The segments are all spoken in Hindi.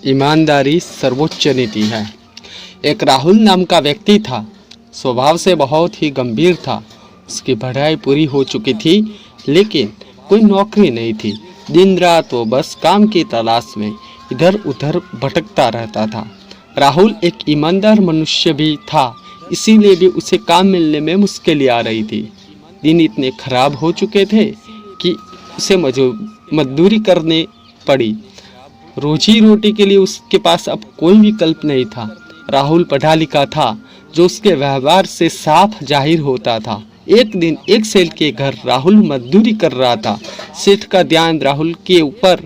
ईमानदारी सर्वोच्च नीति है। एक राहुल नाम का व्यक्ति था। स्वभाव से बहुत ही गंभीर था। उसकी पढ़ाई पूरी हो चुकी थी, लेकिन कोई नौकरी नहीं थी। दिन रात वो बस काम की तलाश में इधर उधर भटकता रहता था। राहुल एक ईमानदार मनुष्य भी था, इसीलिए भी उसे काम मिलने में मुश्किलें आ रही थी। दिन इतने खराब हो चुके थे कि उसे मजदूरी करनी पड़ी। रोजी रोटी के लिए उसके पास अब कोई विकल्प नहीं था। राहुल पढ़ा लिखा था, जो उसके व्यवहार से साफ जाहिर होता था। एक दिन एक सेठ के घर राहुल मजदूरी कर रहा था। सेठ का ध्यान राहुल के ऊपर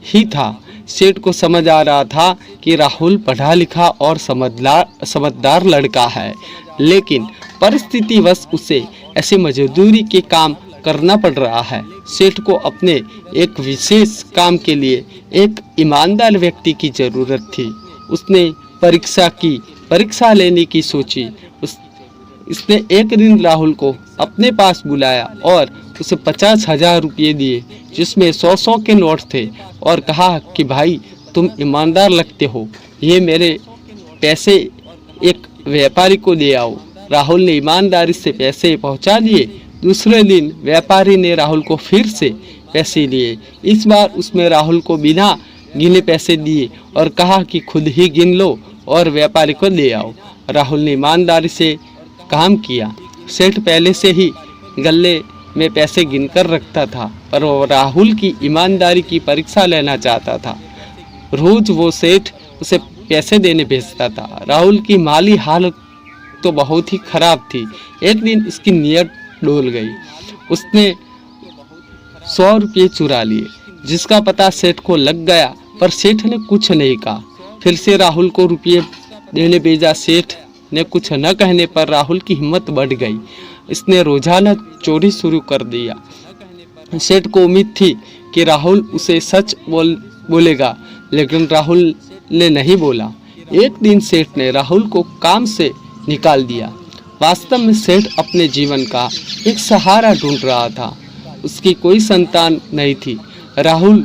ही था। सेठ को समझ आ रहा था कि राहुल पढ़ा लिखा और समझदार लड़का है, लेकिन परिस्थितिवश उसे ऐसी मजदूरी के काम करना पड़ रहा है। सेठ को अपने एक विशेष काम के लिए एक ईमानदार व्यक्ति की जरूरत थी। उसने परीक्षा लेने की सोची। उसने एक दिन राहुल को अपने पास बुलाया और उसे 50,000 रुपये दिए, जिसमें 100 के नोट थे, और कहा कि भाई, तुम ईमानदार लगते हो, ये मेरे पैसे एक व्यापारी को दे आओ। राहुल ने ईमानदारी से पैसे पहुंचा दिए। दूसरे दिन व्यापारी ने राहुल को फिर से पैसे लिए। इस बार उसमें राहुल को बिना गिने पैसे दिए और कहा कि खुद ही गिन लो और व्यापारी को दे आओ। राहुल ने ईमानदारी से काम किया। सेठ पहले से ही गले में पैसे गिनकर रखता था, पर वो राहुल की ईमानदारी की परीक्षा लेना चाहता था। रोज वो सेठ उसे पैसे देने भेजता था। राहुल की माली हालत तो बहुत ही खराब थी। एक दिन इसकी नीयत डोल गई। उसने 100 रुपये चुरा लिए, जिसका पता सेठ को लग गया, पर सेठ ने कुछ नहीं कहा। फिर से राहुल को रुपये देने भेजा। सेठ ने कुछ न कहने पर राहुल की हिम्मत बढ़ गई। इसने रोजाना चोरी शुरू कर दिया। सेठ को उम्मीद थी कि राहुल उसे सच बोलेगा, लेकिन राहुल ने नहीं बोला। एक दिन सेठ ने राहुल को काम से निकाल दिया। वास्तव में सेठ अपने जीवन का एक सहारा ढूंढ रहा था। उसकी कोई संतान नहीं थी। राहुल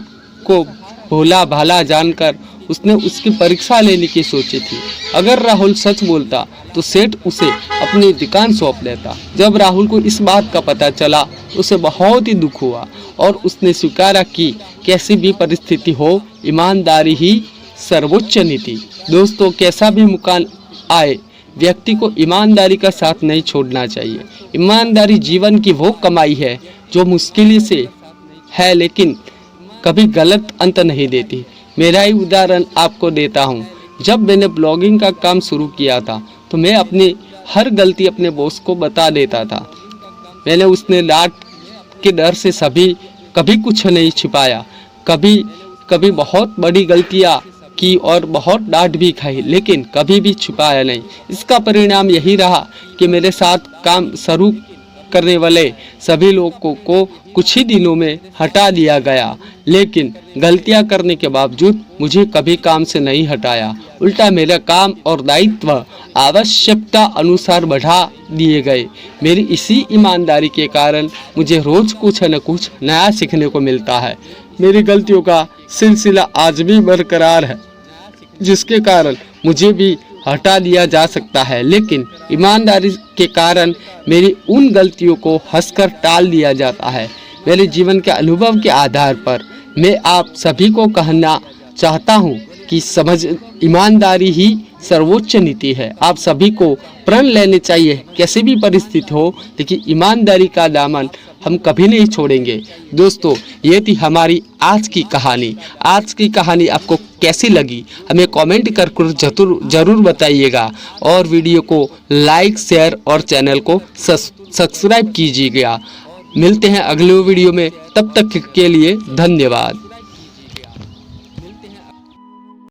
को भोला भाला जानकर उसने उसकी परीक्षा लेने की सोची थी। अगर राहुल सच बोलता तो सेठ उसे अपनी दुकान सौंप देता। जब राहुल को इस बात का पता चला, उसे बहुत ही दुख हुआ और उसने स्वीकारा कि कैसी भी परिस्थिति हो, ईमानदारी ही सर्वोच्च नीति। दोस्तों, कैसा भी मुकाम आए, व्यक्ति को ईमानदारी का साथ नहीं छोड़ना चाहिए। ईमानदारी जीवन की वो कमाई है जो मुश्किल से है, लेकिन कभी गलत अंत नहीं देती। मेरा ही उदाहरण आपको देता हूँ। जब मैंने ब्लॉगिंग का काम शुरू किया था, तो मैं अपनी हर गलती अपने बॉस को बता देता था। मैंने उसने डांट के डर से कभी कुछ नहीं छिपाया। कभी बहुत बड़ी गलतियाँ की और बहुत डांट भी खाई, लेकिन कभी भी छुपाया नहीं। इसका परिणाम यही रहा कि मेरे साथ काम शुरू करने वाले सभी लोगों को कुछ ही दिनों में हटा दिया गया, लेकिन गलतियां करने के बावजूद मुझे कभी काम से नहीं हटाया। उल्टा मेरा काम और दायित्व आवश्यकता अनुसार बढ़ा दिए गए। मेरी इसी ईमानदारी के कारण मुझे रोज कुछ न कुछ नया सीखने को मिलता है। मेरी गलतियों का सिलसिला आज भी बरकरार है, जिसके कारण मुझे भी हटा दिया जा सकता है, लेकिन ईमानदारी के कारण मेरी उन गलतियों को हंसकर टाल दिया जाता है। मेरे जीवन के अनुभव के आधार पर मैं आप सभी को कहना चाहता हूँ कि ईमानदारी ही सर्वोच्च नीति है। आप सभी को प्रण लेने चाहिए, कैसी भी परिस्थिति हो, लेकिन ईमानदारी का दामन हम कभी नहीं छोड़ेंगे। दोस्तों, ये थी हमारी आज की कहानी। आज की कहानी आपको कैसी लगी हमें कमेंट कर जरूर बताइएगा, और वीडियो को लाइक, शेयर और चैनल को सब्सक्राइब कीजिएगा। मिलते हैं अगले वीडियो में, तब तक के लिए धन्यवाद।